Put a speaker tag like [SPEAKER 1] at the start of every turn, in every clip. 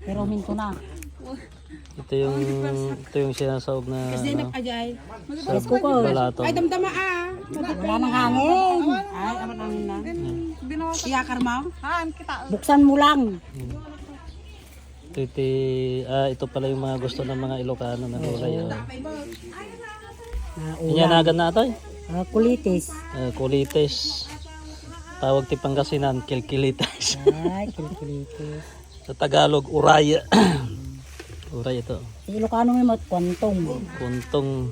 [SPEAKER 1] Pero minto na.
[SPEAKER 2] Ito yung sinasaob na
[SPEAKER 1] Presko ko.
[SPEAKER 2] balatong.
[SPEAKER 3] Ay, damdama
[SPEAKER 1] Wala nang hangin.
[SPEAKER 3] Ay, amat namin na. Iyakar mo?
[SPEAKER 1] Buksan mo lang.
[SPEAKER 2] Ito pala yung mga gusto ng mga Ilocano na gulay.
[SPEAKER 1] Ulam.
[SPEAKER 2] Inyanagan na ito.
[SPEAKER 1] Kulitis.
[SPEAKER 2] Kulites. Tawag ti Pangasinan, kilkilites.
[SPEAKER 1] Ay, kulitis.
[SPEAKER 2] Sa Tagalog, uraya. Uray ito.
[SPEAKER 1] Sa Ilocano may kontong.
[SPEAKER 2] Kuntong.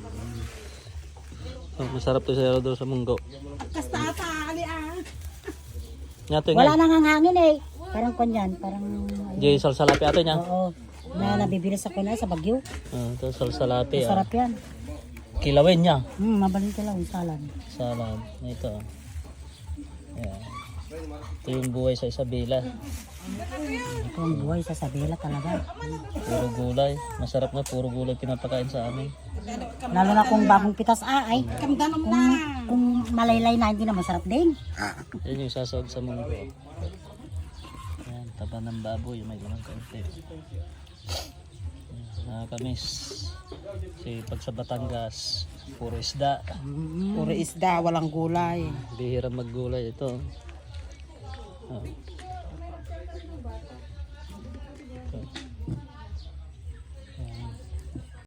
[SPEAKER 2] Masarap to sa doon sa munggo.
[SPEAKER 3] Kasta ata, ali
[SPEAKER 2] Nyato
[SPEAKER 1] Wala
[SPEAKER 2] nga.
[SPEAKER 1] nang hangin eh. Parang kanyan, parang...
[SPEAKER 2] Diyo yung salsalapi ato niya.
[SPEAKER 1] Oo. Na nabibili sa kunay sa Bagyo.
[SPEAKER 2] Ito salsalapi.
[SPEAKER 1] Masarap yan.
[SPEAKER 2] Kilawin niya.
[SPEAKER 1] Mabalin ka lang, salad.
[SPEAKER 2] Salad. Ito. Yan. Ito yung buhay sa Isabela.
[SPEAKER 1] Ito ang buhay sa Sabela talaga.
[SPEAKER 2] Puro gulay. Masarap na puro gulay pinapakain sa amin.
[SPEAKER 1] Lalo na kung bagong pitas ay.
[SPEAKER 3] Kamdan mo na.
[SPEAKER 1] Kung malaylay na hindi na masarap din.
[SPEAKER 2] Yan yung sasawag sa munggo. Yan, taba ng baboy. May ganang kaunti. Nakakamis. Kasi pag sa Batangas, puro isda.
[SPEAKER 3] Puro isda, walang gulay.
[SPEAKER 2] Bihira maggulay ito.